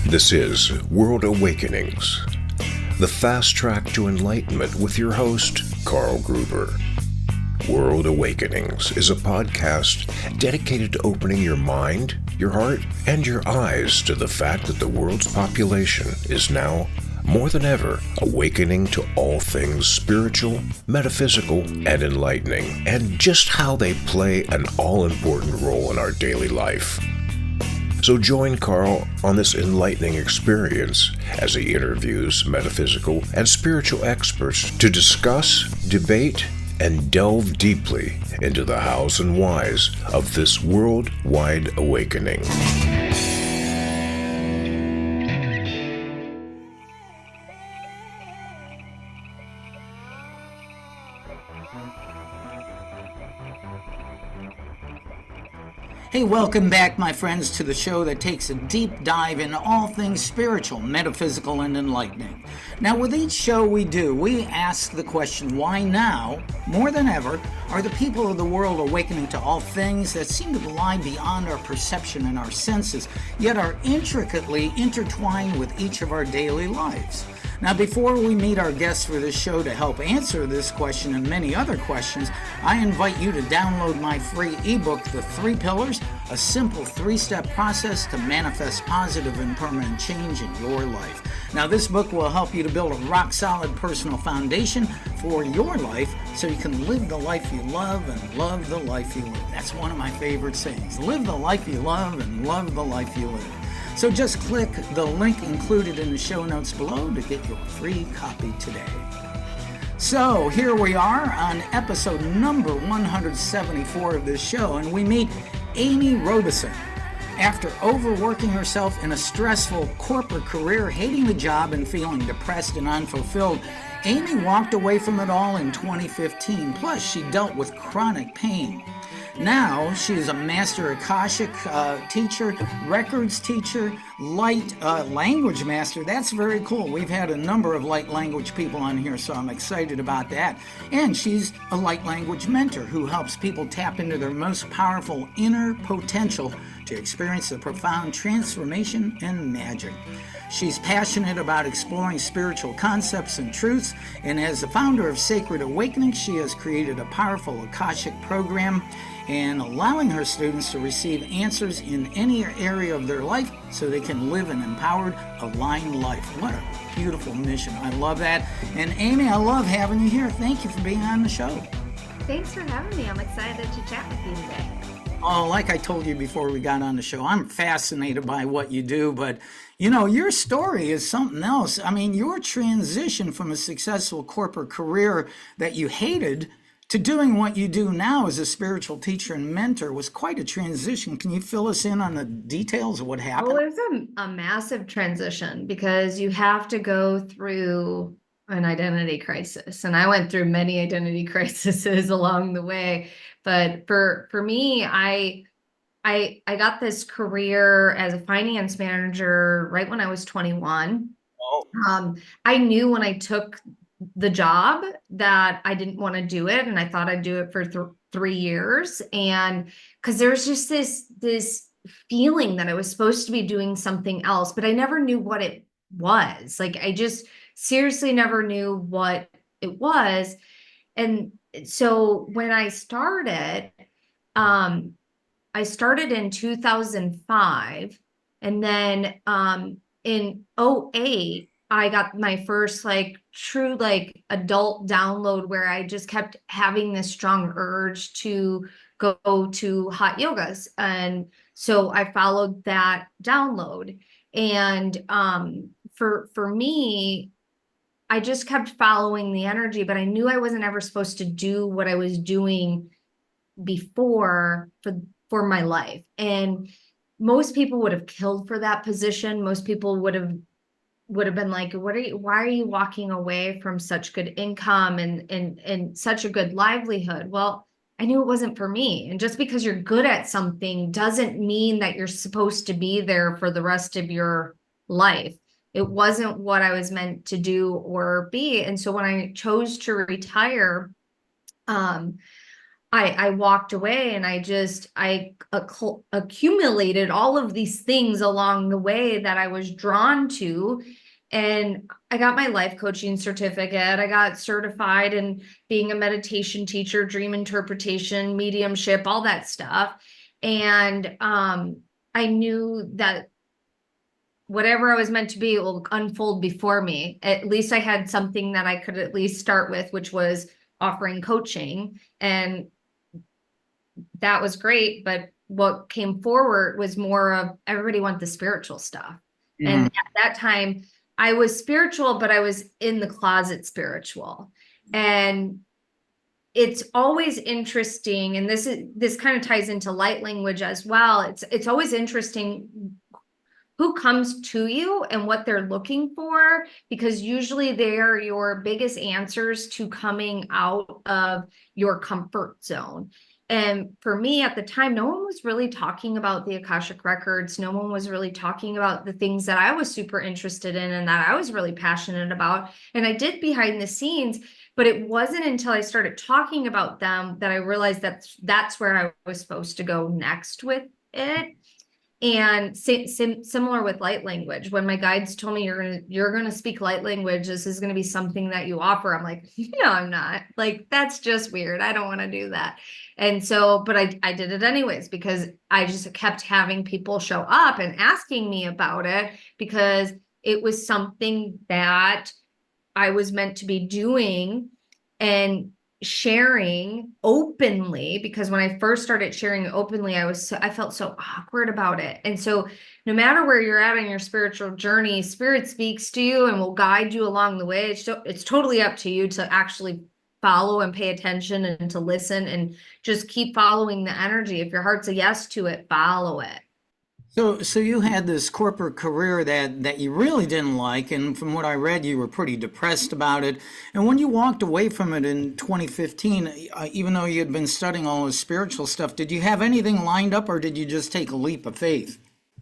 This is World Awakenings, the fast track to enlightenment with your host, Carl Gruber. World Awakenings is a podcast dedicated to opening your mind, your heart, and your eyes to the fact that the world's population is now, more than ever, awakening to all things spiritual, metaphysical, and enlightening, and just how they play an all-important role in our daily life. So join Carl on this enlightening experience as he interviews metaphysical and spiritual experts to discuss, debate, and delve deeply into the hows and whys of this worldwide awakening. Hey, welcome back, my friends, to the show that takes a deep dive into all things spiritual, metaphysical, and enlightening. Now, with each show we ask the question, why now, more than ever, are the people of the world awakening to all things that seem to lie beyond our perception and our senses, yet are intricately intertwined with each of our daily lives? Now, before we meet our guests for this show to help answer this question and many other questions, I invite you to download my free ebook, The 3 Pillars, a simple 3-step process to manifest positive and permanent change in your life. Now, this book will help you to build a rock-solid personal foundation for your life so you can live the life you love and love the life you live. That's one of my favorite sayings. Live the life you love and love the life you live. So just click the link included in the show notes below to get your free copy today. So here we are on episode number 174 of this show, and we meet Amy Robeson. After overworking herself in a stressful corporate career, hating the job and feeling depressed and unfulfilled, Amy walked away from it all in 2015. Plus, she dealt with chronic pain. Now, she is a Master Akashic Teacher, Records Teacher, Light Language Master. That's very cool. We've had a number of light language people on here, so I'm excited about that. And she's a light language mentor who helps people tap into their most powerful inner potential to experience the profound transformation and magic. She's passionate about exploring spiritual concepts and truths, and as the founder of Sacred Awakening, she has created a powerful Akashic program and allowing her students to receive answers in any area of their life so they can live an empowered, aligned life. What a beautiful mission. I love that. And Amy, I love having you here. Thank you for being on the show. Thanks for having me. I'm excited to chat with you today. Oh, like I told you before we got on the show, I'm fascinated by what you do, but you know, your story is something else. I mean, your transition from a successful corporate career that you hated to doing what you do now as a spiritual teacher and mentor was quite a transition. Can you fill us in on the details of what happened? Well, it's a massive transition because you have to go through an identity crisis. And I went through many identity crises along the way. But for me, I got this career as a finance manager right when I was 21. Oh. I knew when I took the job that I didn't want to do it, and I thought I'd do it for 3 years. And because there was just this feeling that I was supposed to be doing something else, but I never knew what it was. Like, I just seriously never knew what it was. And so when I started in 2005, and then in 2008, I got my first true adult download where I just kept having this strong urge to go to hot yogas. And so I followed that download. And for me, I just kept following the energy, but I knew I wasn't ever supposed to do what I was doing before for my life. And most people would have killed for that position. Most people would have been like, why are you walking away from such good income and such a good livelihood? Well, I knew it wasn't for me. And just because you're good at something doesn't mean that you're supposed to be there for the rest of your life. It wasn't what I was meant to do or be. And so when I chose to retire, I walked away, and I accumulated all of these things along the way that I was drawn to. And I got my life coaching certificate. I got certified in being a meditation teacher, dream interpretation, mediumship, all that stuff. And I knew that whatever I was meant to be will unfold before me. At least I had something that I could at least start with, which was offering coaching. And that was great. But what came forward was more of everybody want the spiritual stuff. And at that time, I was spiritual, but I was in the closet spiritual. And it's always interesting, and this kind of ties into light language as well. It's always interesting who comes to you and what they're looking for, because usually they are your biggest answers to coming out of your comfort zone. And for me at the time, no one was really talking about the Akashic Records. No one was really talking about the things that I was super interested in and that I was really passionate about. And I did behind the scenes, but it wasn't until I started talking about them that I realized that that's where I was supposed to go next with it. And similar with light language, when my guides told me you're gonna speak light language, this is gonna be something that you offer. I'm like, no, I'm not. Like, that's just weird. I don't want to do that. And so, but I did it anyways, because I just kept having people show up and asking me about it, because it was something that I was meant to be doing and sharing openly. Because when I first started sharing openly, I felt so awkward about it. And so no matter where you're at in your spiritual journey, spirit speaks to you and will guide you along the way. It's totally up to you to actually follow and pay attention and to listen and just keep following the energy. If your heart's a yes to it, follow it. So you had this corporate career that you really didn't like, and from what I read, you were pretty depressed about it. And when you walked away from it in 2015, even though you had been studying all this spiritual stuff, did you have anything lined up, or did you just take a leap of faith?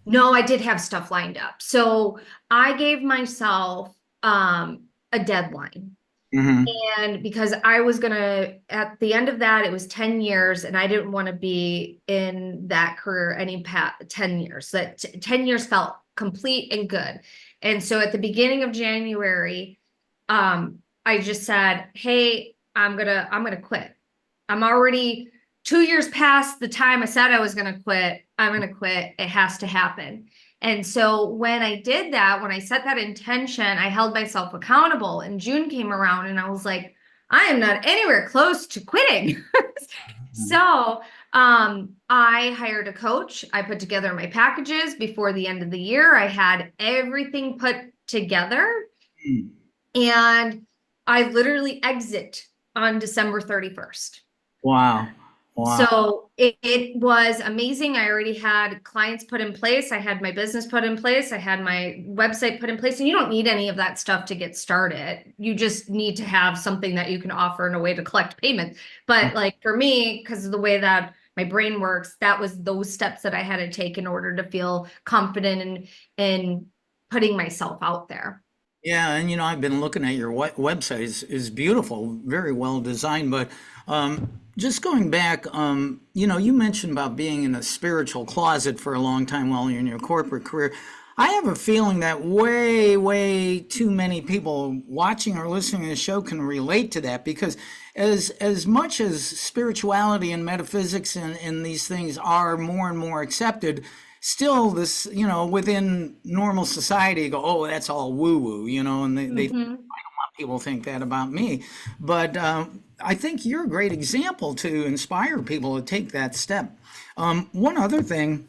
No, I did have stuff lined up. So I gave myself a deadline. Hmm. And because I was gonna, at the end of that, it was 10 years, and I didn't want to be in that career any 10 years. That 10 years felt complete and good. And so at the beginning of January, I just said, hey, I'm gonna quit. I'm already 2 years past the time I said I was gonna quit. I'm gonna quit. It has to happen. And so when I did that, when I set that intention, I held myself accountable. And June came around and I was like, I am not anywhere close to quitting. So I hired a coach. I put together my packages before the end of the year. I had everything put together, and I literally exit on December 31st. Wow. Wow. So it was amazing. I already had clients put in place. I had my business put in place. I had my website put in place. And you don't need any of that stuff to get started. You just need to have something that you can offer in a way to collect payment. But like for me, because of the way that my brain works, that was those steps that I had to take in order to feel confident in putting myself out there. Yeah, and I've been looking at your website. Is beautiful, very well designed. But just going back, you mentioned about being in a spiritual closet for a long time while you're in your corporate career. I have a feeling that way, way too many people watching or listening to the show can relate to that, because as much as spirituality and metaphysics and these things are more and more accepted, still this, within normal society go, oh, that's all woo woo, and they Mhm. people think that about me. But I think you're a great example to inspire people to take that step. One other thing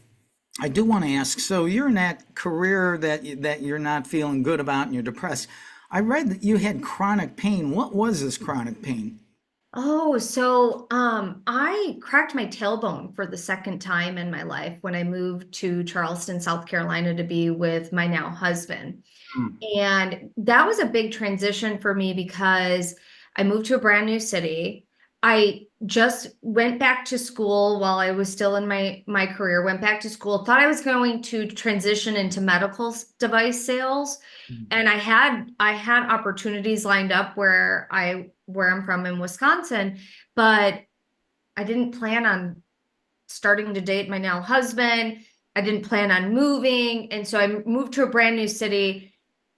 I do want to ask, so you're in that career that you're not feeling good about and you're depressed. I read that you had chronic pain. What was this chronic pain? Oh, so I cracked my tailbone for the second time in my life when I moved to Charleston, South Carolina to be with my now husband. Hmm. And that was a big transition for me because I moved to a brand new city. I just went back to school while I was still in my career, went back to school, thought I was going to transition into medical device sales. And I had opportunities lined up where I'm from in Wisconsin, but didn't plan on starting to date my now husband. I didn't plan on moving. And so I moved to a brand new city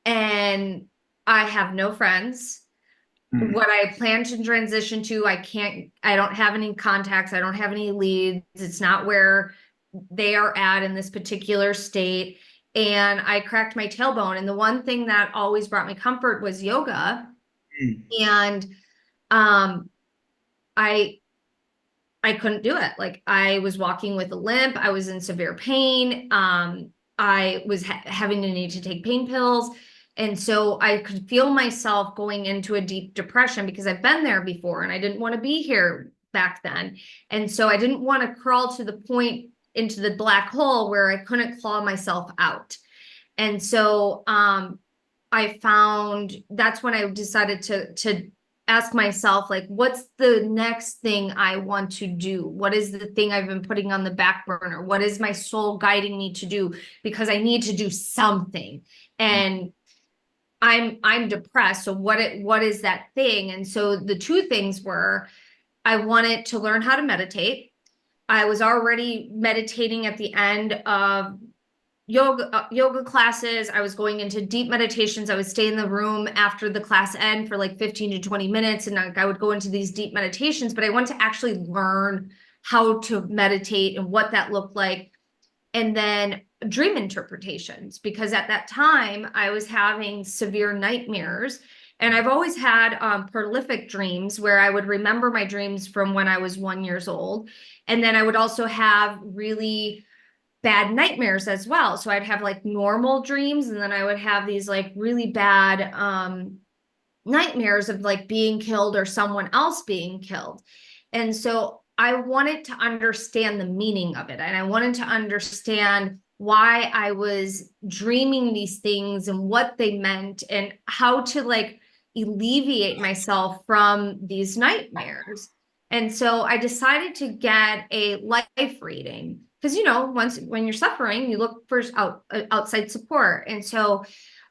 and I have no friends. What I plan to transition to, I don't have any contacts. I don't have any leads. It's not where they are at in this particular state. And I cracked my tailbone. And the one thing that always brought me comfort was yoga. And I couldn't do it. Like, I was walking with a limp. I was in severe pain. I was having to need to take pain pills. And so I could feel myself going into a deep depression because I've been there before and I didn't want to be here back then. And so I didn't want to crawl to the point into the black hole where I couldn't claw myself out. And so I found that's when I decided to ask myself, like, what's the next thing I want to do? What is the thing I've been putting on the back burner? What is my soul guiding me to do? Because I need to do something. And I'm depressed. So what is that thing? And so the two things were, I wanted to learn how to meditate. I was already meditating at the end of yoga classes. I was going into deep meditations. I would stay in the room after the class end for like 15 to 20 minutes. And I would go into these deep meditations, but I wanted to actually learn how to meditate and what that looked like. And then dream interpretations, because at that time I was having severe nightmares. And I've always had prolific dreams where I would remember my dreams from when I was 1 year old. And then I would also have really bad nightmares as well. So I'd have like normal dreams, and then I would have these like really bad nightmares of like being killed or someone else being killed. And so I wanted to understand the meaning of it. And I wanted to understand why I was dreaming these things and what they meant and how to like alleviate myself from these nightmares. And so I decided to get a life reading because, when you're suffering, you look for outside support. And so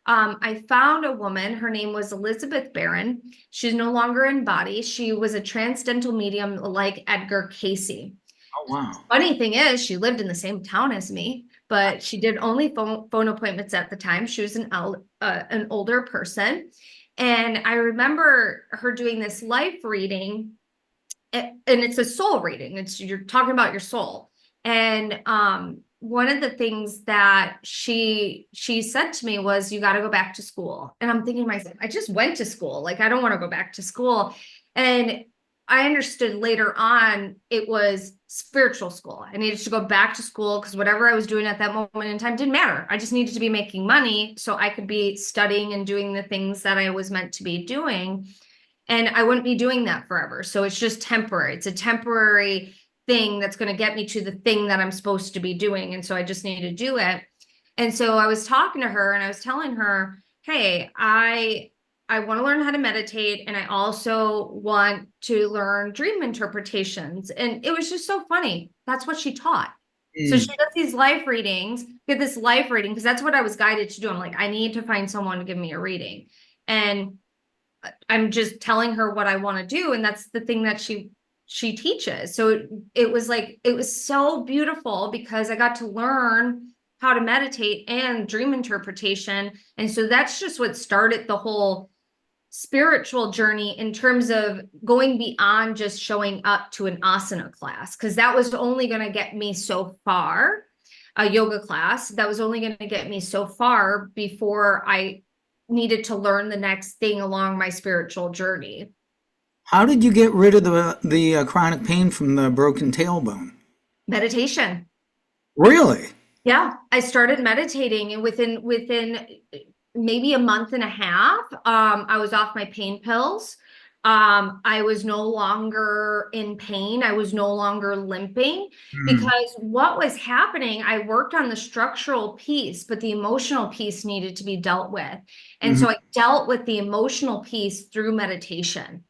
I found a woman. Her name was Elizabeth Barron. She's no longer in body. She was a transcendental medium like Edgar Casey. Oh, wow. Funny thing is, she lived in the same town as me, but she did only phone appointments at the time. She was an older person. And I remember her doing this life reading, and it's a soul reading. You're talking about your soul. And one of the things that she said to me was, you got to go back to school. And I'm thinking to myself, I just went to school. Like, I don't want to go back to school. And I understood later on it was spiritual school. I needed to go back to school because whatever I was doing at that moment in time didn't matter. I just needed to be making money so I could be studying and doing the things that I was meant to be doing. And I wouldn't be doing that forever. So it's just temporary. It's a temporary thing that's going to get me to the thing that I'm supposed to be doing. And so I just need to do it. And so I was talking to her and I was telling her, hey, I want to learn how to meditate. And I also want to learn dream interpretations. And it was just so funny. That's what she taught. So she does these life readings, get this life reading, because that's what I was guided to do. I'm like, I need to find someone to give me a reading. And I'm just telling her what I want to do. And that's the thing that she teaches. So it was so beautiful because I got to learn how to meditate and dream interpretation. And so that's just what started the whole spiritual journey in terms of going beyond just showing up to an asana class, because that was only going to get me so far. A yoga class that was only going to get me so far before I needed to learn the next thing along my spiritual journey. How did you get rid of the chronic pain from the broken tailbone? Meditation. Really? Yeah, I started meditating, and within maybe a month and a half, I was off my pain pills. I was no longer in pain. I was no longer limping because what was happening, I worked on the structural piece, but the emotional piece needed to be dealt with. And so I dealt with the emotional piece through meditation.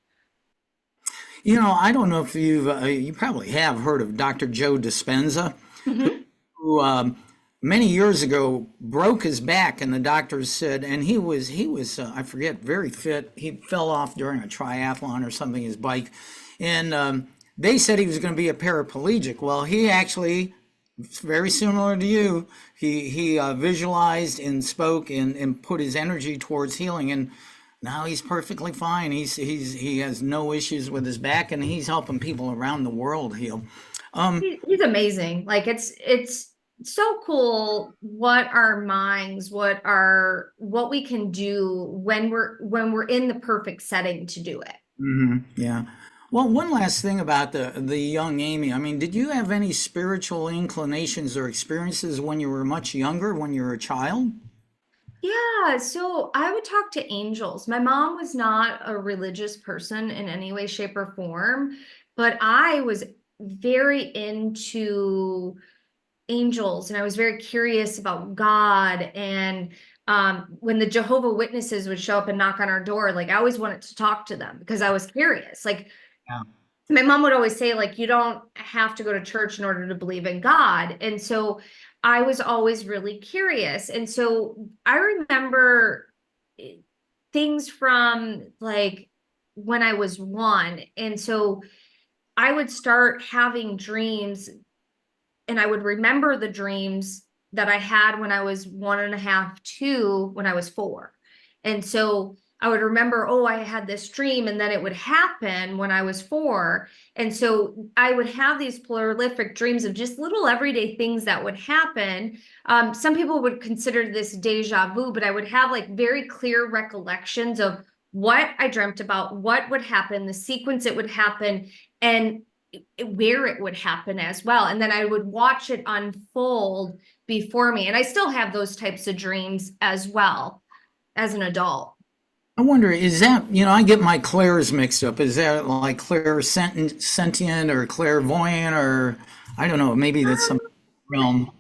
I don't know if you probably have heard of Dr. Joe Dispenza, who many years ago broke his back, and the doctors said, and he was I forget, very fit. He fell off during a triathlon or something, his bike, and they said he was going to be a paraplegic. Well, he actually, very similar to you, he visualized and spoke and put his energy towards healing, and now he's perfectly fine. He has no issues with his back, and he's helping people around the world heal. He's amazing. Like it's so cool what our minds, what we can do when we're in the perfect setting to do it. Yeah. Well, one last thing about the young Amy. I mean, did you have any spiritual inclinations or experiences when you were much younger, when you were a child? Yeah, so I would talk to angels. My mom was not a religious person in any way, shape, or form, but I was very into angels and I was very curious about God. And when the Jehovah Witnesses would show up and knock on our door, like I always wanted to talk to them because I was curious. Like Yeah. my mom would always say, like, you don't have to go to church in order to believe in God. And so I was always really curious. And so I remember things from like when I was one. And so I would start having dreams and I would remember the dreams that I had when I was 1.5, 2, when I was 4. And so I would remember, oh, I had this dream, and then it would happen when I was 4. And so I would have these prolific dreams of just little everyday things that would happen. Some people would consider this deja vu, but I would have like very clear recollections of what I dreamt about, what would happen, the sequence it would happen, and where it would happen as well. And then I would watch it unfold before me. And I still have those types of dreams as well as an adult. I wonder, is that, I get my clairs mixed up. Is that like sentient or clairvoyant, or I don't know, maybe that's some realm.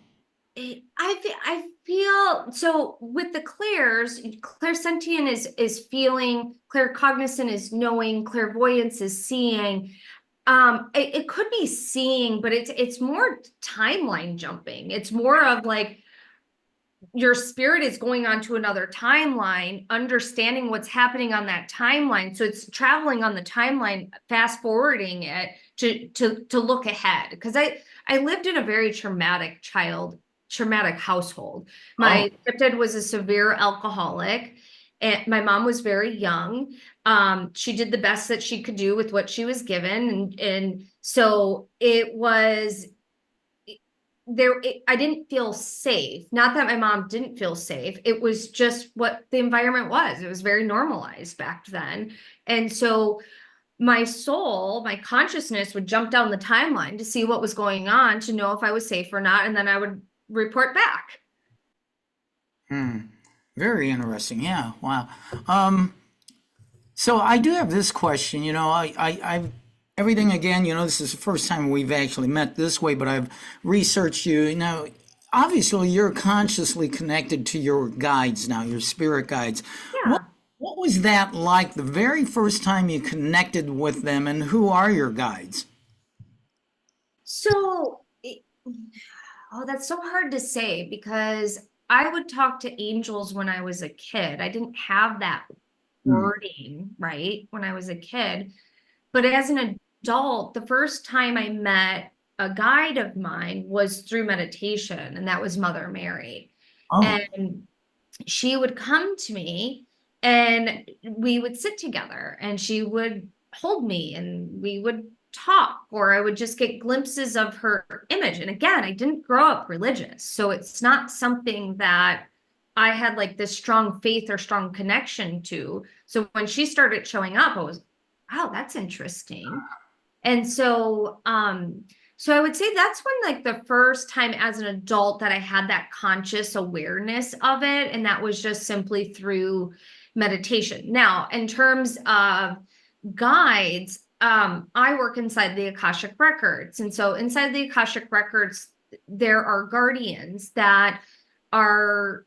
I feel so with the clairs, clairsentient is feeling, claircognizant is knowing, clairvoyance is seeing. It could be seeing, but it's more timeline jumping. It's more of like your spirit is going on to another timeline, understanding what's happening on that timeline. So it's traveling on the timeline, fast forwarding it to look ahead. Because I lived in a very traumatic household. My stepdad was a severe alcoholic, and my mom was very young. She did the best that she could do with what she was given, and so it was there. I didn't feel safe. Not that my mom didn't feel safe. It was just what the environment was. It was very normalized back then, and so my soul, my consciousness would jump down the timeline to see what was going on, to know if I was safe or not, and then I would report back. Very interesting. Yeah. Wow. So I do have this question. I've everything again. This is the first time we've actually met this way, but I've researched you. Now, obviously, you're consciously connected to your guides now, your spirit guides. Yeah. What was that like the very first time you connected with them, and who are your guides? So, that's so hard to say because I would talk to angels when I was a kid. I didn't have that wording, right, when I was a kid. But as an adult, the first time I met a guide of mine was through meditation, and that was Mother Mary. Oh, And she would come to me and we would sit together and she would hold me and we would talk, or I would just get glimpses of her image. And again, I didn't grow up religious, so it's not something that I had like this strong faith or strong connection to. So when she started showing up, I was, wow, that's interesting. And so so I would say that's when like the first time as an adult that I had that conscious awareness of it, and that was just simply through meditation. Now, in terms of guides, I work inside the Akashic Records. And so inside the Akashic Records, there are guardians that are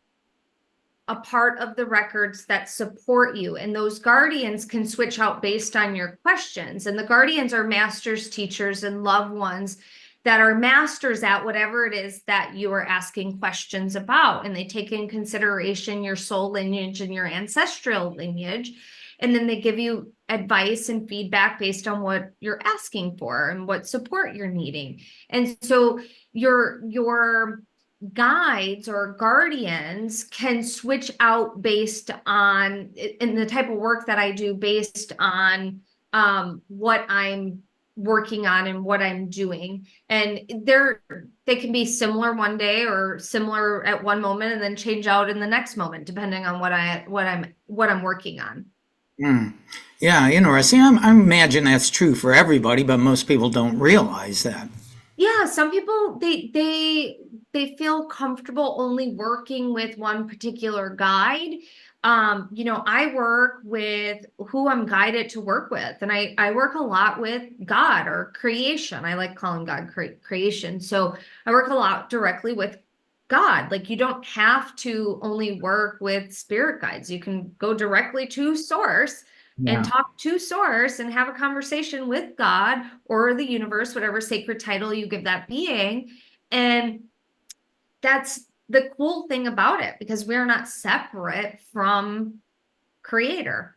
a part of the records that support you. And those guardians can switch out based on your questions. And the guardians are masters, teachers, and loved ones that are masters at whatever it is that you are asking questions about. And they take in consideration your soul lineage and your ancestral lineage. And then they give you advice and feedback based on what you're asking for and what support you're needing. And so your guides or guardians can switch out based on, in the type of work that I do, based on what I'm working on and what I'm doing. And they can be similar one day or similar at one moment and then change out in the next moment, depending on what I'm working on. Mm. Yeah, interesting. I imagine that's true for everybody, but most people don't realize that. Yeah, some people they feel comfortable only working with one particular guide. I work with who I'm guided to work with, and I work a lot with God or creation. I like calling God creation. So I work a lot directly with God. Like, you don't have to only work with spirit guides. You can go directly to source and Yeah. talk to source and have a conversation with God or the universe, whatever sacred title you give that being. And that's the cool thing about it, because we're not separate from creator.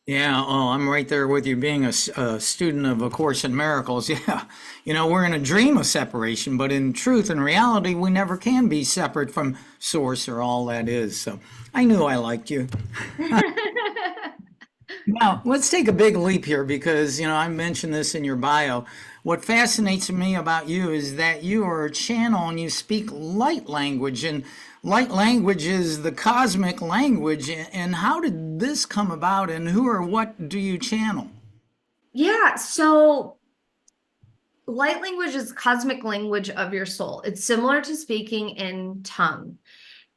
Yeah, oh, I'm right there with you. Being a student of A Course in Miracles, yeah, we're in a dream of separation, but in truth and reality, we never can be separate from Source or all that is. So I knew I liked you. Now, let's take a big leap here because, I mentioned this in your bio. What fascinates me about you is that you are a channel and you speak light language, and light language is the cosmic language. And how did this come about, and who or what do you channel? Yeah, so light language is cosmic language of your soul. It's similar to speaking in tongue.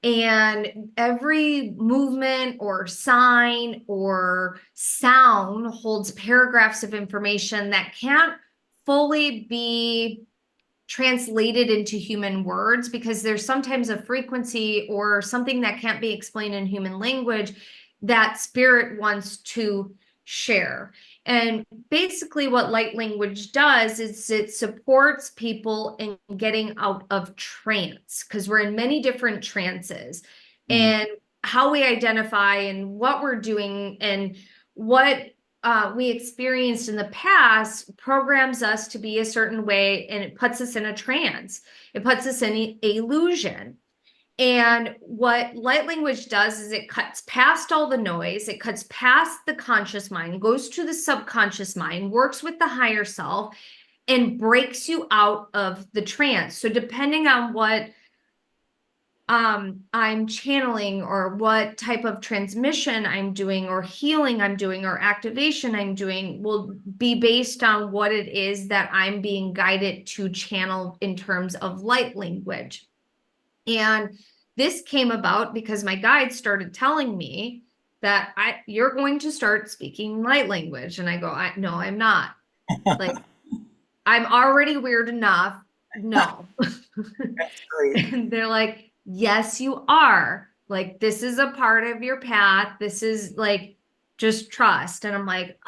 And every movement or sign or sound holds paragraphs of information that can't fully be translated into human words, because there's sometimes a frequency or something that can't be explained in human language that spirit wants to share. And basically what light language does is it supports people in getting out of trance, because we're in many different trances. Mm. And how we identify and what we're doing and what we experienced in the past programs us to be a certain way, and it puts us in a trance. It puts us in illusion. And what light language does is it cuts past all the noise, it cuts past the conscious mind, goes to the subconscious mind, works with the higher self, and breaks you out of the trance. So depending on what I'm channeling or what type of transmission I'm doing or healing I'm doing or activation I'm doing will be based on what it is that I'm being guided to channel in terms of light language. And this came about because my guide started telling me that you're going to start speaking light language. And I go, no, I'm not. Like, I'm already weird enough. No. That's great. And they're like, yes, you are. Like, this is a part of your path. This is like, just trust. And I'm like,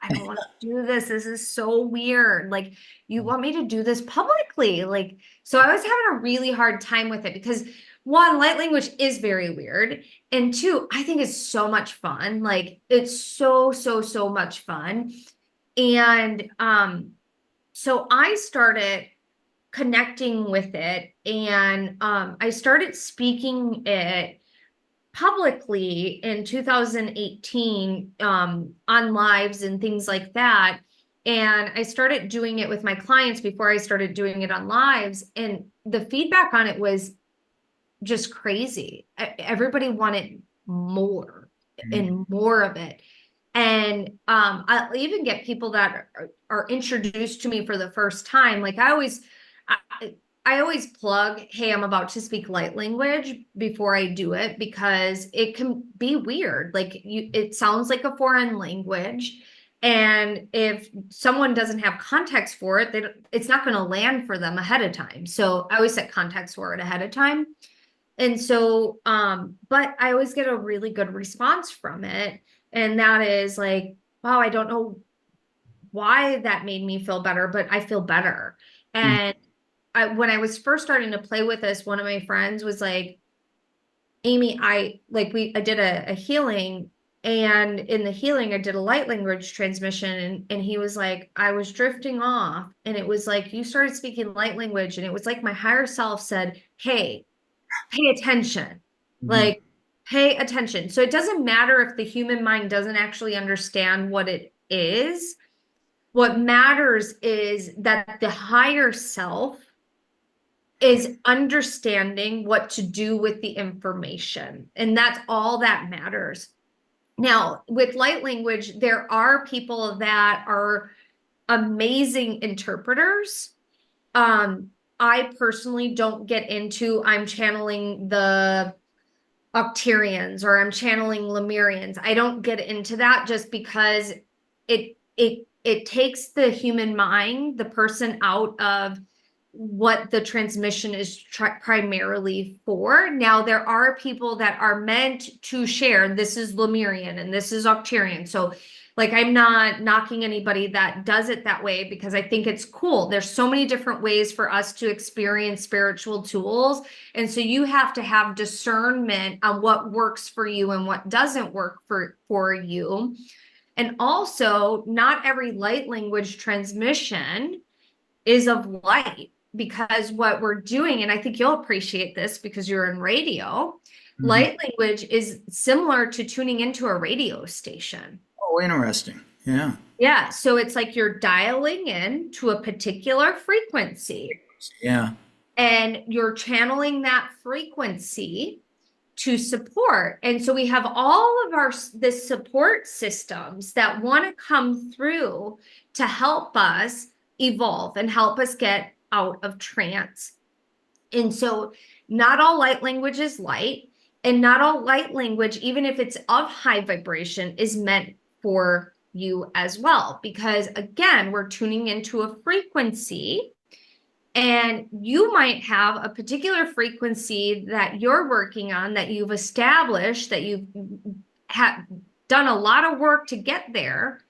I don't want to do this. This is so weird. Like, you want me to do this publicly? Like, so I was having a really hard time with it because, one, light language is very weird. And two, I think it's so much fun. Like, it's so, so, so much fun. And so I started connecting with it, and I started speaking it publicly in 2018 on lives and things like that. And I started doing it with my clients before I started doing it on lives, and the feedback on it was just crazy. Everybody wanted more and more of it. And I'll even get people that are introduced to me for the first time. Like, I always plug, hey, I'm about to speak light language before I do it, because it can be weird. Like, it sounds like a foreign language. And if someone doesn't have context for it, it's not going to land for them ahead of time. So I always set context for it ahead of time. And so, but I always get a really good response from it. And that is like, wow, I don't know why that made me feel better, but I feel better. And when I was first starting to play with this, one of my friends was like, Amy, I did a healing And in the healing, I did a light language transmission, and he was like, I was drifting off, and it was like you started speaking light language, and it was like my higher self said, hey, pay attention. Mhm. Like, pay attention. So it doesn't matter if the human mind doesn't actually understand what it is. What matters is that the higher self is understanding what to do with the information. And that's all that matters. Now, with light language, there are people that are amazing interpreters. I personally don't get into I'm channeling the Octarians or I'm channeling Lemurians. I don't get into that just because it takes the human mind, the person out of what the transmission is primarily for. Now, there are people that are meant to share. This is Lemurian and this is Octarian. So, like, I'm not knocking anybody that does it that way because I think it's cool. There's so many different ways for us to experience spiritual tools. And so you have to have discernment on what works for you and what doesn't work for you. And also, not every light language transmission is of light, because what we're doing, and I think you'll appreciate this because you're in radio, Mhm. light language is similar to tuning into a radio station. Oh, interesting. Yeah. Yeah, so it's like you're dialing in to a particular frequency Yeah. and you're channeling that frequency to support. And so we have all of our this support systems that want to come through to help us evolve and help us get out of trance. And so not all light language is light, and not all light language, even if it's of high vibration, is meant for you as well. Because again, we're tuning into a frequency, and you might have a particular frequency that you're working on, that you've established, that you've done a lot of work to get there.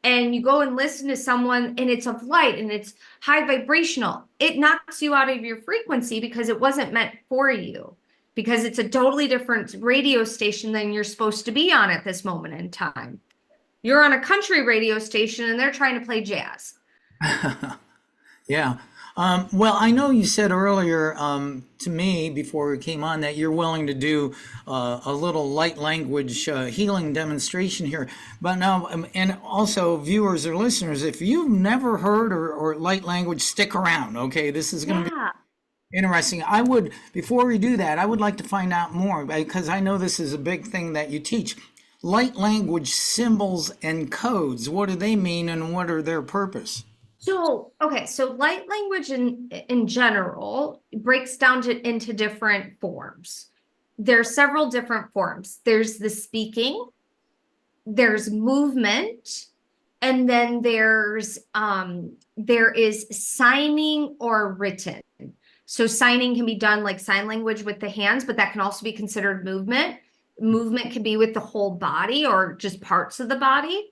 And you go and listen to someone and it's of light and it's high vibrational. It knocks you out of your frequency because it wasn't meant for you, because it's a totally different radio station than you're supposed to be on at this moment in time. You're on a country radio station and they're trying to play jazz. Yeah. Well, I know you said earlier to me before we came on that you're willing to do a little light language healing demonstration here. But now, and also viewers or listeners, if you've never heard or light language, stick around. Okay, this is going to be Yeah. interesting. I would, before we do that, I would like to find out more because I know this is a big thing that you teach. Light language symbols and codes. What do they mean and what are their purpose? So, okay, so light language in general breaks down into different forms. There's several different forms. There's the speaking, there's movement, and then there is signing or written. So signing can be done like sign language with the hands, but that can also be considered movement. Movement can be with the whole body or just parts of the body.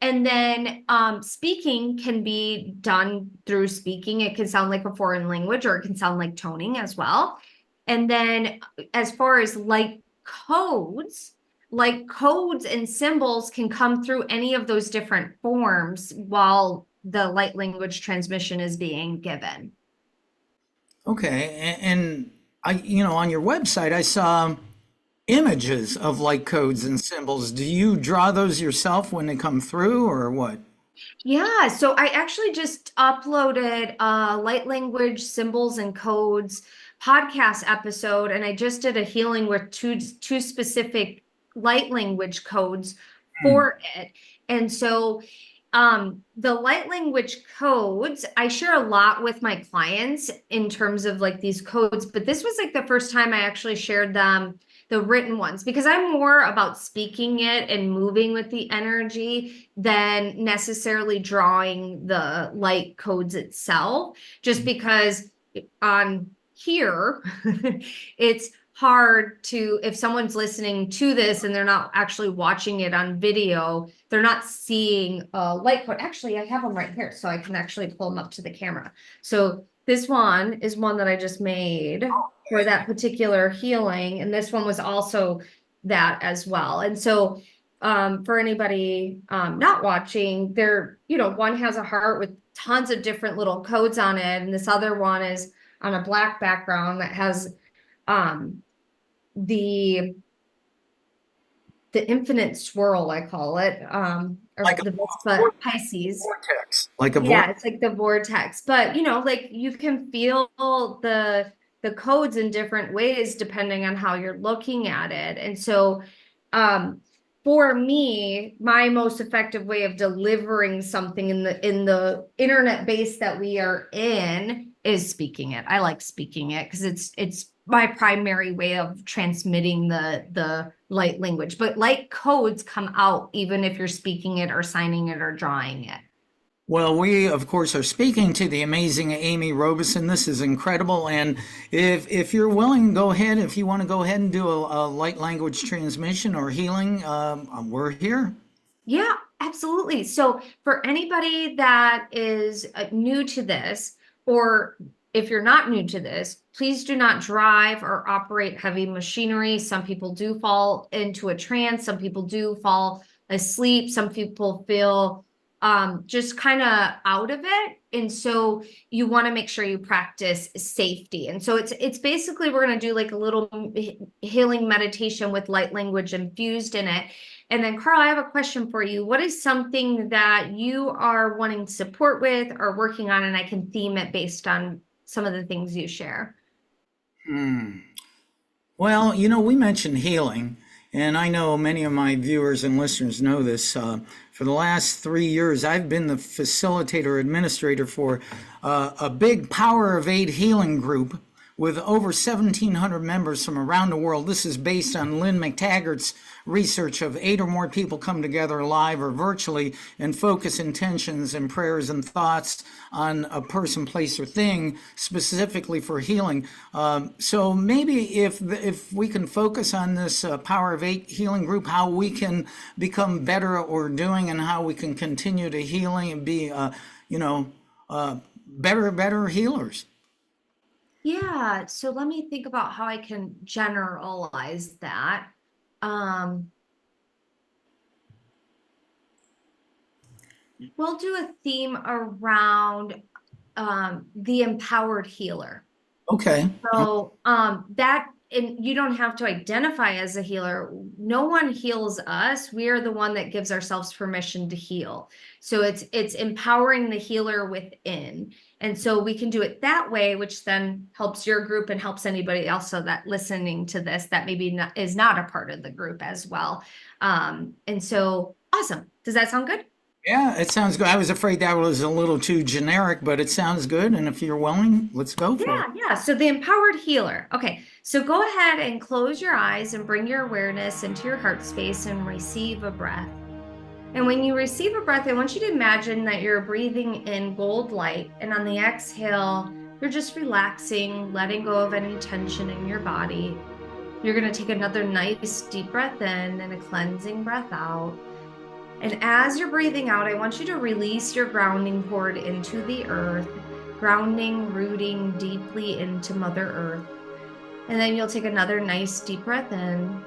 And then speaking can be done through speaking. It can sound like a foreign language or it can sound like toning as well. And then as far as codes and symbols can come through any of those different forms while the light language transmission is being given. Okay, and I, on your website, I saw images of light codes and symbols. Do you draw those yourself when they come through, or what? Yeah, so I actually just uploaded a light language symbols and codes podcast episode, and I just did a healing with two specific light language codes Hmm. for it. And so the light language codes, I share a lot with my clients in terms of like these codes, but this was like the first time I actually shared them, the written ones, because I'm more about speaking it and moving with the energy than necessarily drawing the light codes itself, just because on here it's hard to, if someone's listening to this and they're not actually watching it on video, they're not seeing a light code. Actually, I have them right here, so I can actually pull them up to the camera. So this one is one that I just made for that particular healing, and this one was also that as well. And so for anybody not watching, there, one has a heart with tons of different little codes on it, and this other one is on a black background that has the infinite swirl, I call it, or Like the Pisces. vortex. Like a Yeah, it's like the vortex. But like you can feel the codes in different ways depending on how you're looking at it. And so for me, my most effective way of delivering something in the internet base that we are in is speaking it. I like speaking it because it's my primary way of transmitting the light language. But light codes come out even if you're speaking it or signing it or drawing it. Well, we, of course, are speaking to the amazing Amy Robeson. This is incredible. And if you're willing, go ahead. If you want to go ahead and do a light language transmission or healing, we're here. Yeah, absolutely. So for anybody that is new to this, or if you're not new to this, please do not drive or operate heavy machinery. Some people do fall into a trance. Some people do fall asleep. Some people feel just kind of out of it. And so you want to make sure you practice safety. And so it's basically, we're going to do like a little healing meditation with light language infused in it. And then Carl, I have a question for you. What is something that you are wanting support with or working on? And I can theme it based on some of the things you share. Well, we mentioned healing, and I know many of my viewers and listeners know this. For the last 3 years, I've been the facilitator administrator for a big Power of 8 healing group with over 1,700 members from around the world. This is based on Lynn McTaggart's research of 8 or more people come together live or virtually and focus intentions and prayers and thoughts on a person, place, or thing specifically for healing. So maybe if we can focus on this Power of 8 healing group, how we can become better at what we're doing and how we can continue to healing and be, better healers. Yeah, so let me think about how I can generalize that. We'll do a theme around the empowered healer. Okay. So that, and you don't have to identify as a healer. No one heals us. We are the one that gives ourselves permission to heal. So it's empowering the healer within. And so we can do it that way, which then helps your group and helps anybody else so that listening to this that maybe is not a part of the group as well. And so awesome. Does that sound good? Yeah, it sounds good. I was afraid that was a little too generic, but it sounds good. And if you're willing, let's go for it. Yeah. So the empowered healer. Okay. So go ahead and close your eyes and bring your awareness into your heart space and receive a breath. And when you receive a breath, I want you to imagine that you're breathing in gold light. And on the exhale, you're just relaxing, letting go of any tension in your body. You're going to take another nice deep breath in and a cleansing breath out. And as you're breathing out, I want you to release your grounding cord into the earth, grounding, rooting deeply into Mother Earth. And then you'll take another nice deep breath in.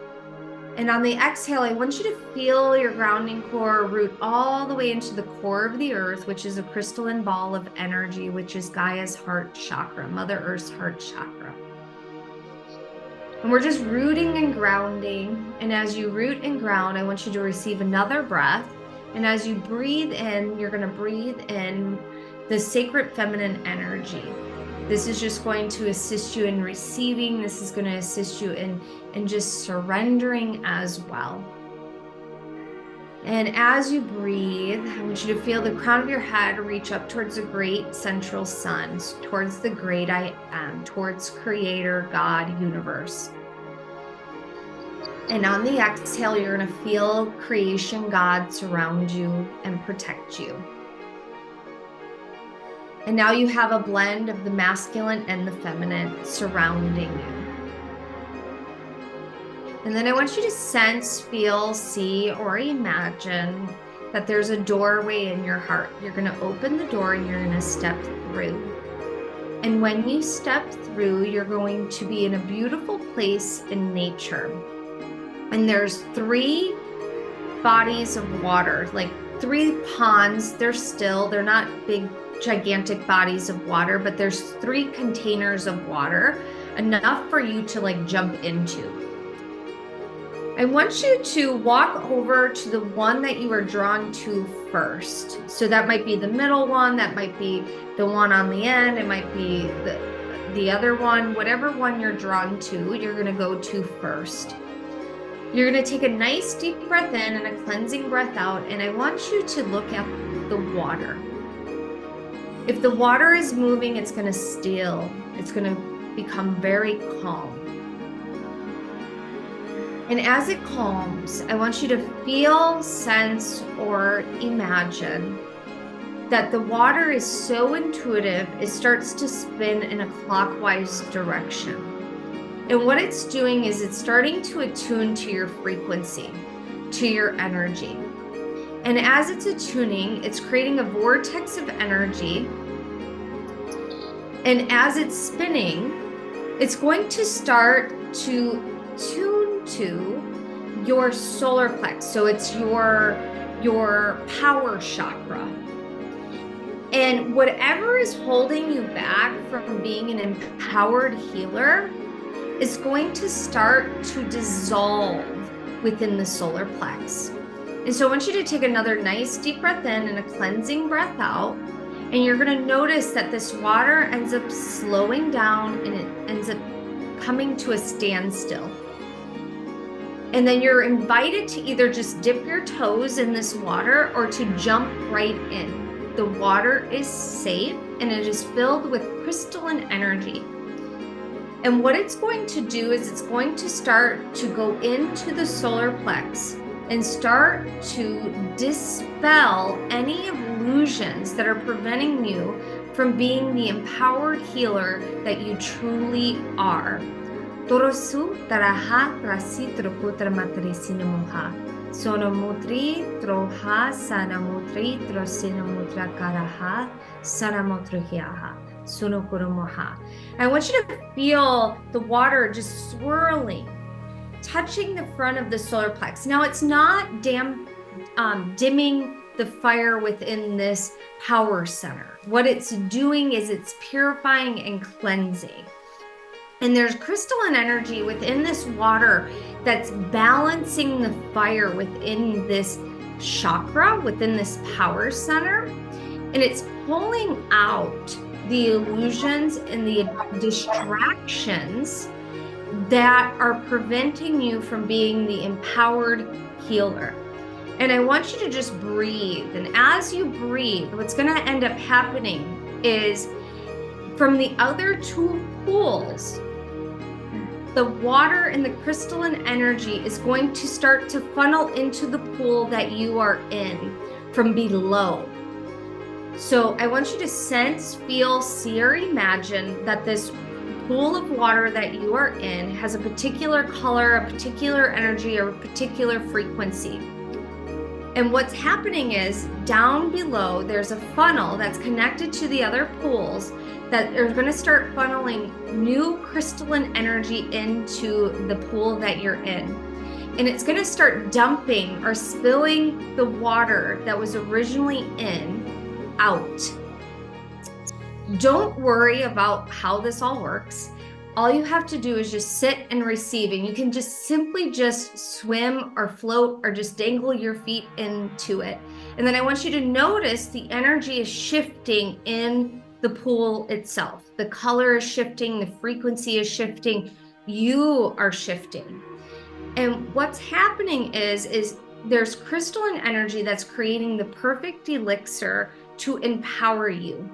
And on the exhale, I want you to feel your grounding cord root all the way into the core of the earth, which is a crystalline ball of energy, which is Gaia's heart chakra, Mother Earth's heart chakra. And we're just rooting and grounding. And as you root and ground, I want you to receive another breath. And as you breathe in, you're going to breathe in the sacred feminine energy. This is just going to assist you in receiving. This is going to assist you in just surrendering as well. And as you breathe, I want you to feel the crown of your head reach up towards the great central sun, towards the great I am, towards Creator, God, universe. And on the exhale, you're going to feel creation God surround you and protect you. And now you have a blend of the masculine and the feminine surrounding you. And then I want you to sense, feel, see, or imagine that there's a doorway in your heart. You're going to open the door and you're going to step through. And when you step through, you're going to be in a beautiful place in nature. And there's 3 bodies of water, like 3 ponds. They're not big, gigantic bodies of water, but there's 3 containers of water, enough for you to like jump into. I want you to walk over to the one that you are drawn to first. So that might be the middle one, that might be the one on the end, it might be the other one, whatever one you're drawn to, you're gonna go to first. You're gonna take a nice deep breath in and a cleansing breath out, and I want you to look at the water. If the water is moving, it's gonna still, it's gonna become very calm. And as it calms, I want you to feel, sense, or imagine that the water is so intuitive, it starts to spin in a clockwise direction. And what it's doing is it's starting to attune to your frequency, to your energy. And as it's attuning, it's creating a vortex of energy. And as it's spinning, it's going to start to tune to your solar plex. So it's your power chakra. And whatever is holding you back from being an empowered healer is going to start to dissolve within the solar plex. And so I want you to take another nice deep breath in and a cleansing breath out. And you're going to notice that this water ends up slowing down and it ends up coming to a standstill. And then you're invited to either just dip your toes in this water or to jump right in. The water is safe and it is filled with crystalline energy. And what it's going to do is it's going to start to go into the solar plex and start to dispel any illusions that are preventing you from being the empowered healer that you truly are. Torosu taraha trasi trokutra matrisina moha. Sono mutri troha sana mutri trosina mutra karaha sana mutrihiaha. Sono kurumoha. I want you to feel the water just swirling, touching the front of the solar plex. Now it's not dimming the fire within this power center. What it's doing is it's purifying and cleansing. And there's crystalline energy within this water that's balancing the fire within this chakra, within this power center. And it's pulling out the illusions and the distractions that are preventing you from being the empowered healer. And I want you to just breathe. And as you breathe, what's going to end up happening is from the other 2 pools, the water and the crystalline energy is going to start to funnel into the pool that you are in from below. So I want you to sense, feel, see, or imagine that this pool of water that you are in has a particular color, a particular energy, or a particular frequency. And what's happening is down below, there's a funnel that's connected to the other pools that are going to start funneling new crystalline energy into the pool that you're in. And it's going to start dumping or spilling the water that was originally in out. Don't worry about how this all works. All you have to do is just sit and receive, and you can just simply just swim or float or just dangle your feet into it. And then I want you to notice the energy is shifting in the pool itself. The color is shifting, the frequency is shifting, you are shifting. And what's happening is there's crystalline energy that's creating the perfect elixir to empower you.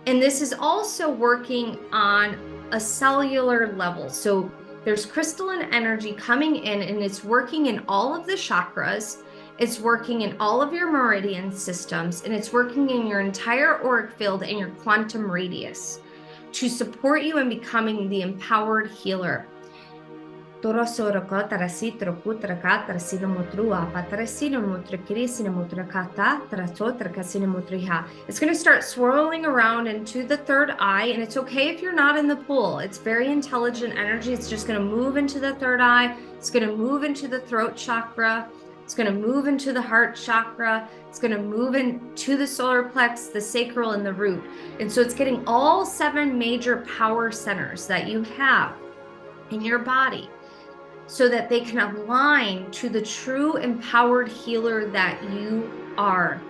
And this is also working on a cellular level. So there's crystalline energy coming in and it's working in all of the chakras. It's working in all of your meridian systems, and it's working in your entire auric field and your quantum radius to support you in becoming the empowered healer. It's going to start swirling around into the third eye, and it's okay if you're not in the pool. It's very intelligent energy. It's just going to move into the third eye. It's going to move into the throat chakra. It's going to move into the heart chakra. It's going to move into the solar plex, the sacral, and the root. And so it's getting all 7 major power centers that you have in your body so that they can align to the true empowered healer that you are.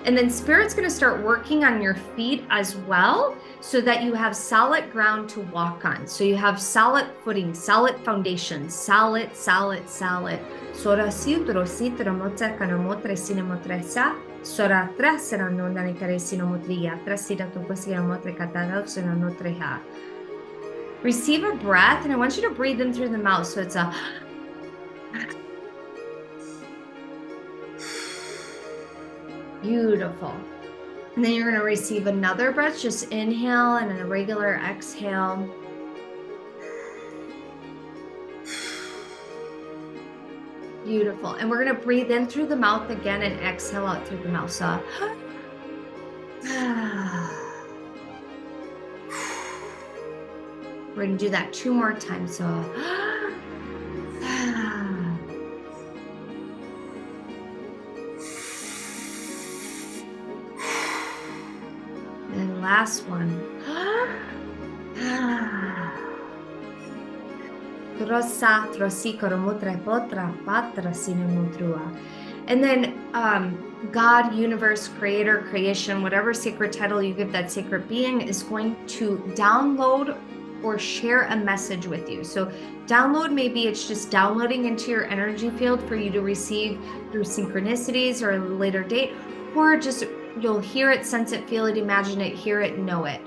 And then Spirit's going to start working on your feet as well so that you have solid ground to walk on. So you have solid footing, solid foundation, solid. Sora sitro sitra motra kanamotre sinemotresa. Sora trasera nondani kare sinomotria. Trasida to pasira motre katana sinonotreha. Receive a breath, and I want you to breathe in through the mouth. So it's a beautiful. And then you're going to receive another breath. Just inhale and a regular exhale. Beautiful. And we're going to breathe in through the mouth again and exhale out through the mouth. So we're going to do that 2 more times. So and last one. And then God, universe, creator, creation, whatever sacred title you give that sacred being is going to download or share a message with you. So download, maybe it's just downloading into your energy field for you to receive through synchronicities or a later date, or just you'll hear it, sense it, feel it, imagine it, hear it, know it.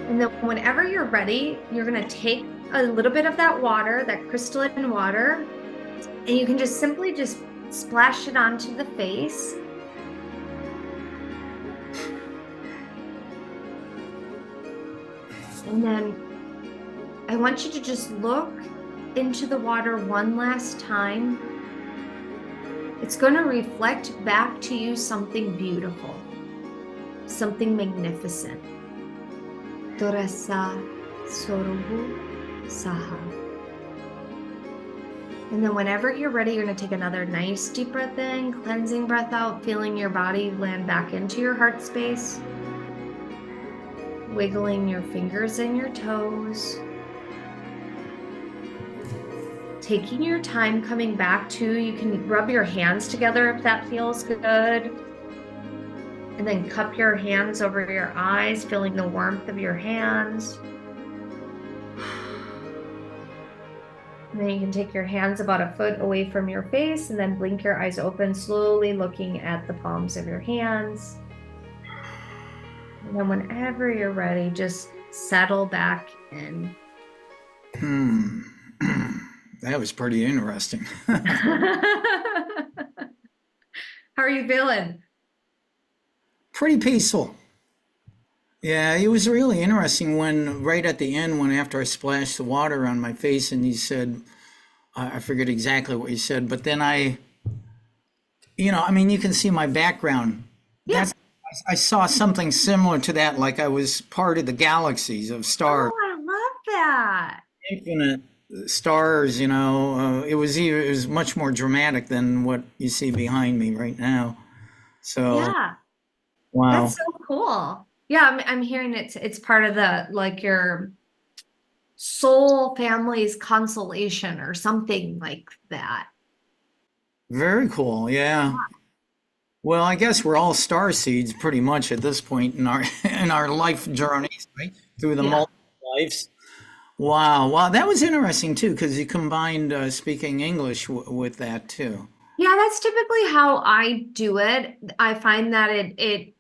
And then whenever you're ready, you're going to take a little bit of that water, that crystalline water, and you can just simply just splash it onto the face. And then I want you to just look into the water one last time. It's going to reflect back to you something beautiful, something magnificent. Dorasa Sorubu Saha. And then whenever you're ready, you're going to take another nice deep breath in, cleansing breath out, feeling your body land back into your heart space. Wiggling your fingers and your toes. Taking your time coming back to, you can rub your hands together if that feels good. And then cup your hands over your eyes, feeling the warmth of your hands. And then you can take your hands about a foot away from your face and then blink your eyes open, slowly looking at the palms of your hands. And then whenever you're ready, just settle back in. That was pretty interesting. How are you feeling? Pretty peaceful. Yeah, it was really interesting when right at the end, when after I splashed the water on my face and you said, I forget exactly what you said, but then you can see my background. Yeah. I saw something similar to that, like I was part of the galaxies of stars. Oh, I love that. Infinite stars, it was much more dramatic than what you see behind me right now. So yeah, wow, that's so cool. Yeah, I'm hearing it's part of the, like, your soul family's constellation or something like that. very cool. Yeah. Well, I guess we're all star seeds pretty much at this point in our life journeys, right? Through the multiple lives. Wow, that was interesting too, because you combined speaking English with that too. Yeah, that's typically how I do it. I find that it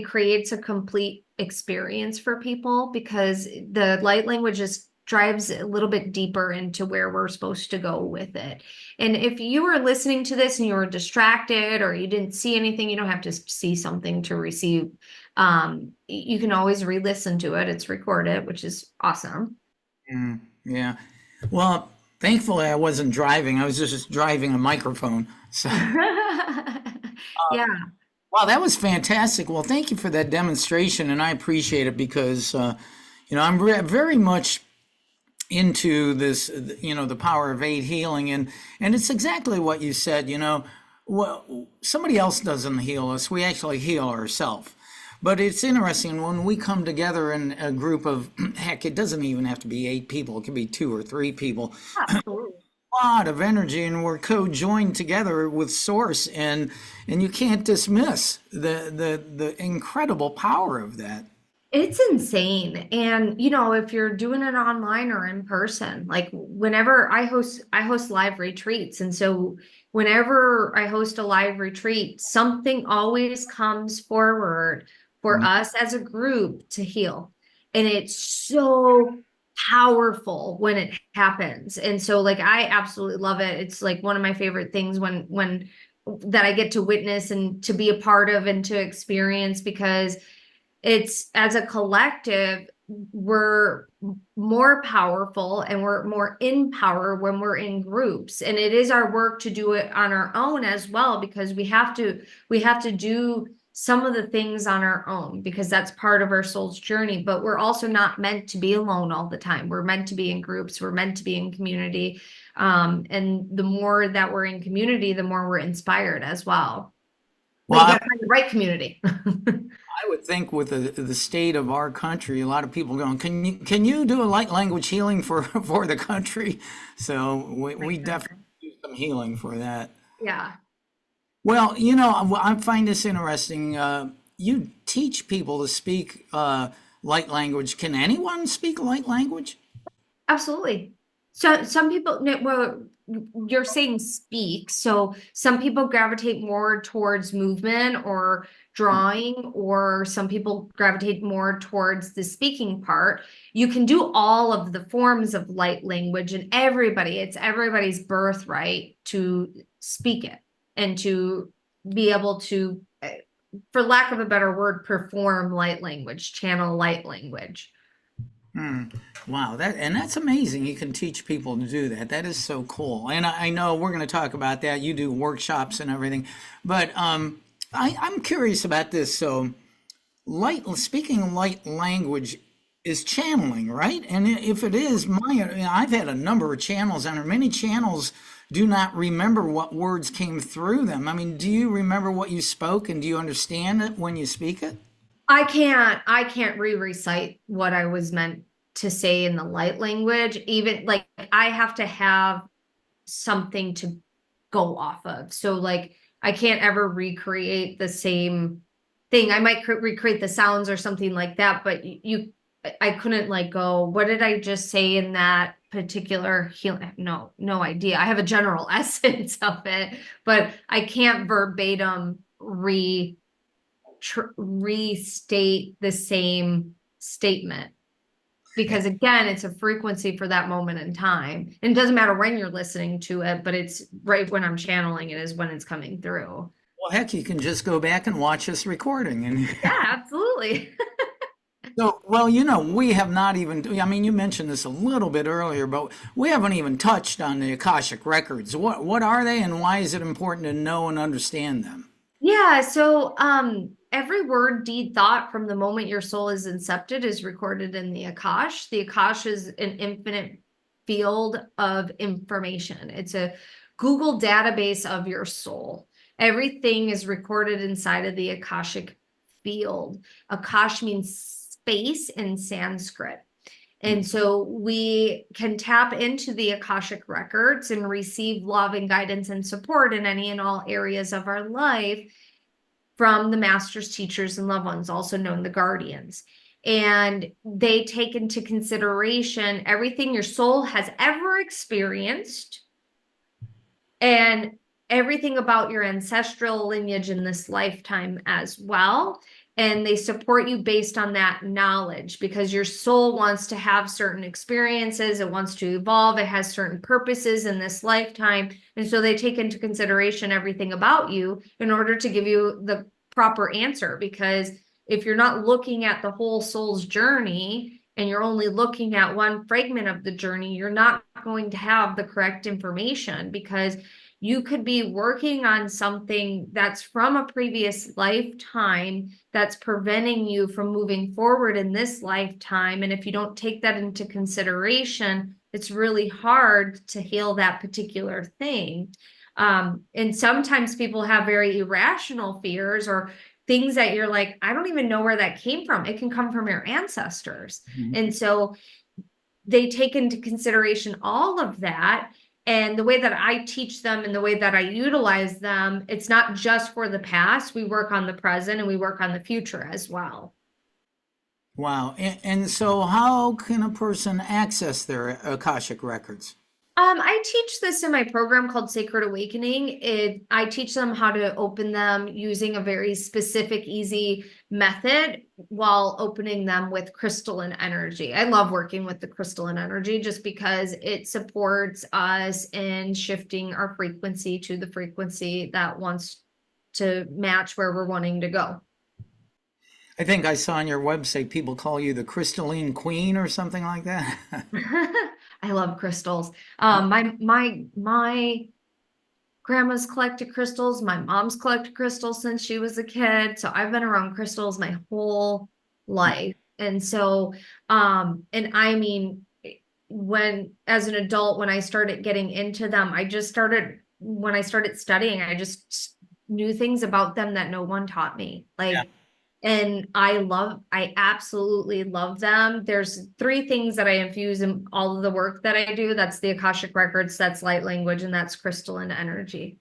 creates a complete experience for people because the light language just drives a little bit deeper into where we're supposed to go with it. And if you were listening to this and you were distracted or you didn't see anything, you don't have to see something to receive. You can always re-listen to it. It's recorded, which is awesome. Yeah. Well, thankfully I wasn't driving. I was just driving a microphone. So Yeah. Wow, that was fantastic. Well, thank you for that demonstration, and I appreciate it because, I'm very much into this, the power of eight healing, and it's exactly what you said. Well, somebody else doesn't heal us; we actually heal ourselves. But it's interesting when we come together in a group of, heck, it doesn't even have to be eight people; it could be two or three people. Absolutely. Lot of energy, and we're co-joined together with source, and you can't dismiss the incredible power of that. It's insane. And if you're doing it online or in person, like whenever I host live retreats. And so whenever I host a live retreat, something always comes forward for us as a group to heal. And it's so powerful when it happens. And so like I absolutely love it. It's like one of my favorite things when that I get to witness and to be a part of and to experience, because it's, as a collective, we're more powerful and we're more in power when we're in groups. And it is our work to do it on our own as well, because we have to do some of the things on our own, because that's part of our soul's journey. But we're also not meant to be alone all the time. We're meant to be in groups, we're meant to be in community. And the more that we're in community, the more we're inspired as well. But you Well, got to find the right community. I would think with the state of our country, a lot of people going, can you do a light language healing for for the country? So we definitely do some healing for that. Yeah. Well, I find this interesting. You teach people to speak light language. Can anyone speak light language? Absolutely. So some people, well, you're saying speak. So some people gravitate more towards movement or drawing, or some people gravitate more towards the speaking part. You can do all of the forms of light language, and it's everybody's birthright to speak it and to be able to, for lack of a better word, perform light language, channel light language. Hmm. Wow, that's amazing. You can teach people to do that. That is so cool. And I know we're going to talk about that. You do workshops and everything, but I'm curious about this. So, speaking light language is channeling, right? And if it is, I've had a number of channels, and many channels do not remember what words came through them. I mean, do you remember what you spoke, and do you understand it when you speak it? I can't re-recite what I was meant to say in the light language. Even like I have to have something to go off of. So like I can't ever recreate the same thing. I might recreate the sounds or something like that, but I couldn't like go, what did I just say in that particular healing? No idea. I have a general essence of it, but I can't verbatim restate the same statement, because again, it's a frequency for that moment in time, and it doesn't matter when you're listening to it, but it's right when I'm channeling it is when it's coming through. Well, heck, you can just go back and watch this recording. And Yeah, absolutely. so, well, we have not even, I mean, you mentioned this a little bit earlier, but we haven't even touched on the Akashic Records. What are they, and why is it important to know and understand them? Yeah, so every word, deed, thought from the moment your soul is incepted is recorded in the Akash. The Akash is an infinite field of information. It's a Google database of your soul. Everything is recorded inside of the Akashic field. Akash means space in Sanskrit. And so we can tap into the Akashic records and receive love and guidance and support in any and all areas of our life from the masters, teachers, and loved ones, also known the guardians. And they take into consideration everything your soul has ever experienced and everything about your ancestral lineage in this lifetime as well. And they support you based on that knowledge, because your soul wants to have certain experiences, it wants to evolve, it has certain purposes in this lifetime. And so they take into consideration everything about you in order to give you the proper answer. Because if you're not looking at the whole soul's journey and you're only looking at one fragment of the journey, you're not going to have the correct information, because you could be working on something that's from a previous lifetime that's preventing you from moving forward in this lifetime. And if you don't take that into consideration, it's really hard to heal that particular thing. And sometimes people have very irrational fears or things that you're like, I don't even know where that came from. It can come from your ancestors. Mhm. And so they take into consideration all of that. And the way that I teach them and the way that I utilize them, it's not just for the past. We work on the present and we work on the future as well. Wow. And so how can a person access their Akashic records? I teach this in my program called Sacred Awakening. I teach them how to open them using a very specific, easy method while opening them with crystalline energy. I love working with the crystalline energy just because it supports us in shifting our frequency to the frequency that wants to match where we're wanting to go. I think I saw on your website people call you the Crystalline Queen or something like that. I love crystals. My grandma's collected crystals. My mom's collected crystals since she was a kid. So I've been around crystals my whole life. And so, and I mean, when as an adult, when I started getting into them, when I started studying, I just knew things about them that no one taught me. Yeah. And I absolutely love them. There's 3 things that I infuse in all of the work that I do. That's the Akashic Records, that's light language, and that's crystalline energy.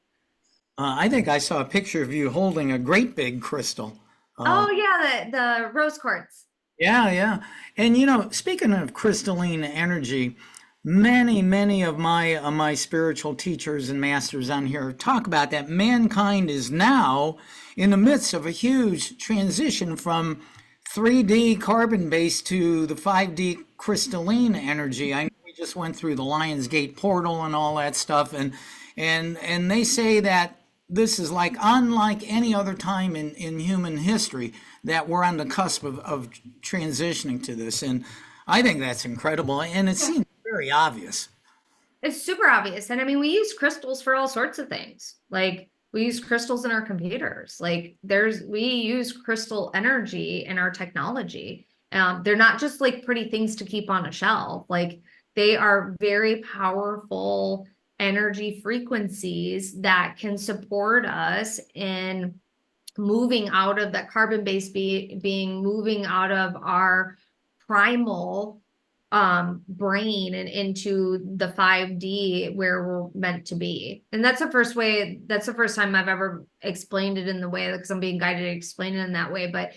I think I saw a picture of you holding a great big crystal. Oh yeah, the rose quartz. Yeah. And speaking of crystalline energy, many of my spiritual teachers and masters on here talk about that mankind is now in the midst of a huge transition from 3D carbon based to the 5D crystalline energy. I know we just went through the Lionsgate portal and all that stuff, and they say that this is like unlike any other time in human history, that we're on the cusp of transitioning to this. And I think that's incredible. And it seems very obvious. It's super obvious. And I mean, we use crystals for all sorts of things. Like we use crystals in our computers. We use crystal energy in our technology. They're not just like pretty things to keep on a shelf. Like they are very powerful energy frequencies that can support us in moving out of that carbon-based being, moving out of our primal brain and into the 5D where we're meant to be. And that's the first time I've ever explained it in the way, because I'm being guided to explain it in that way. But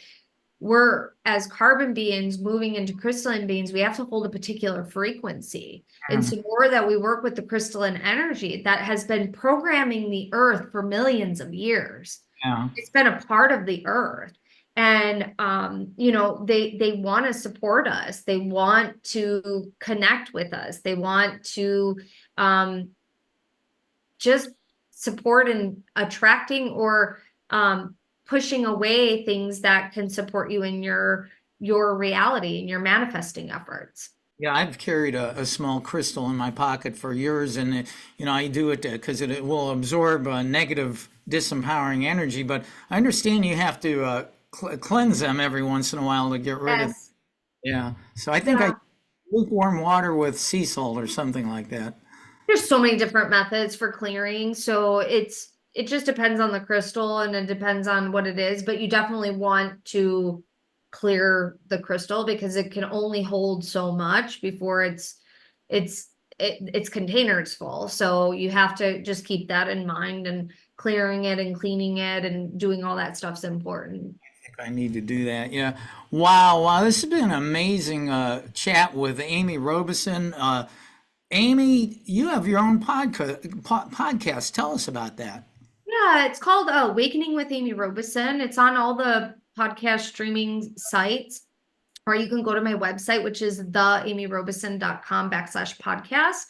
we're, as carbon beings moving into crystalline beings, we have to hold a particular frequency. And so the more that we work with the crystalline energy that has been programming the earth for millions of years, it's been a part of the earth. And they want to support us. They want to connect with us. They want to just support in attracting or pushing away things that can support you in your reality and your manifesting efforts. Yeah, I've carried a small crystal in my pocket for years, and I do it because it will absorb negative, disempowering energy. But I understand you have to cleanse them every once in a while to get rid of. Yeah, so I think I lukewarm water with sea salt or something like that. There's so many different methods for clearing, so it just depends on the crystal and it depends on what it is. But you definitely want to clear the crystal because it can only hold so much before its container is full. So you have to just keep that in mind, and clearing it and cleaning it and doing all that stuff's important. I think I need to do that. Yeah. Wow. This has been an amazing chat with Amy Robeson. Amy, you have your own podcast. Tell us about that. Yeah, it's called Awakening with Amy Robeson. It's on all the podcast streaming sites, or you can go to my website, which is theamyrobeson.com/podcast.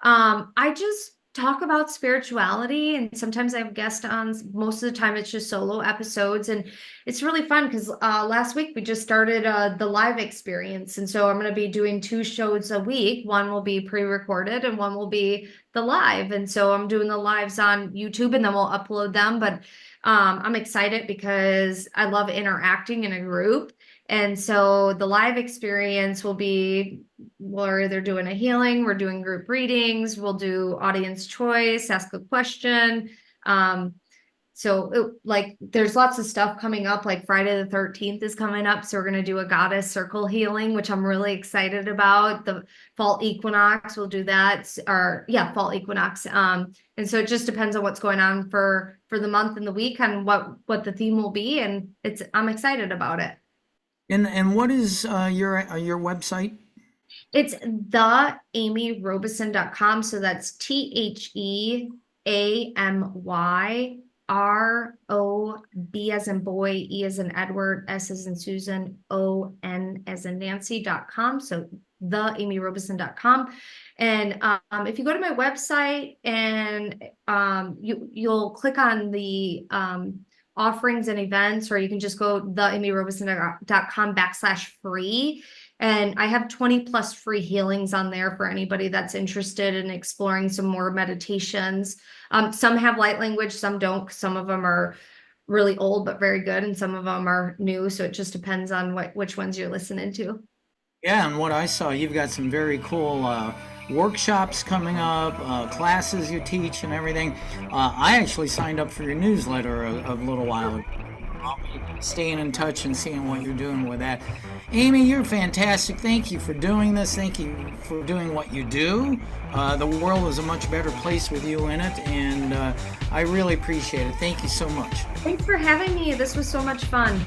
I just talk about spirituality, and sometimes I have guests on. Most of the time it's just solo episodes, and it's really fun because last week we just started the live experience, and so I'm going to be doing 2 shows a week. One will be pre-recorded and one will be the live, and so I'm doing the lives on YouTube and then we'll upload them. But I'm excited because I love interacting in a group. And so the live experience will be, we're either doing a healing, we're doing group readings, we'll do audience choice, ask a question. There's lots of stuff coming up, like Friday the 13th is coming up. So we're going to do a goddess circle healing, which I'm really excited about. The fall equinox, we'll do that, fall equinox. And so it just depends on what's going on for the month and the week and what the theme will be. And I'm excited about it. And what is your website? It's theamyrobeson.com. So that's TheAmyRoB as in boy, E as in Edward, S as in Susan, ON as in Nancy.com. So theamyrobeson.com. And if you go to my website and you'll click on the offerings and events, or you can just go theamyrobeson.com/free. And I have 20+ free healings on there for anybody that's interested in exploring some more meditations. Some have light language, some don't. Some of them are really old but very good, and some of them are new. So it just depends on which ones you're listening to. Yeah, and what I saw, you've got some very cool workshops coming up, classes you teach and everything. I actually signed up for your newsletter a little while ago. I'll be staying in touch and seeing what you're doing with that. Amy, you're fantastic. Thank you for doing this. Thank you for doing what you do. The world is a much better place with you in it, and I really appreciate it. Thank you so much. Thanks for having me. This was so much fun.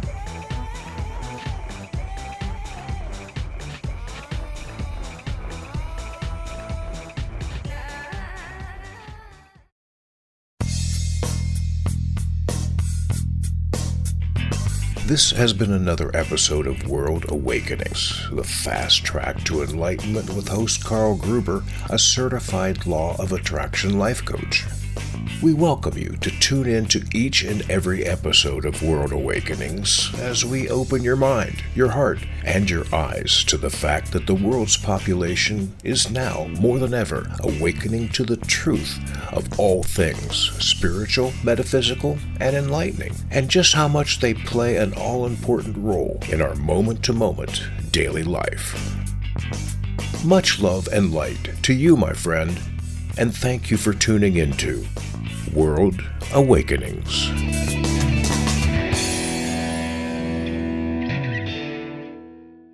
This has been another episode of World Awakenings, the fast track to enlightenment with host Carl Gruber, a certified Law of Attraction life coach. We welcome you to tune in to each and every episode of World Awakenings as we open your mind, your heart, and your eyes to the fact that the world's population is now, more than ever, awakening to the truth of all things spiritual, metaphysical, and enlightening, and just how much they play an all-important role in our moment-to-moment daily life. Much love and light to you, my friend, and thank you for tuning into World Awakenings.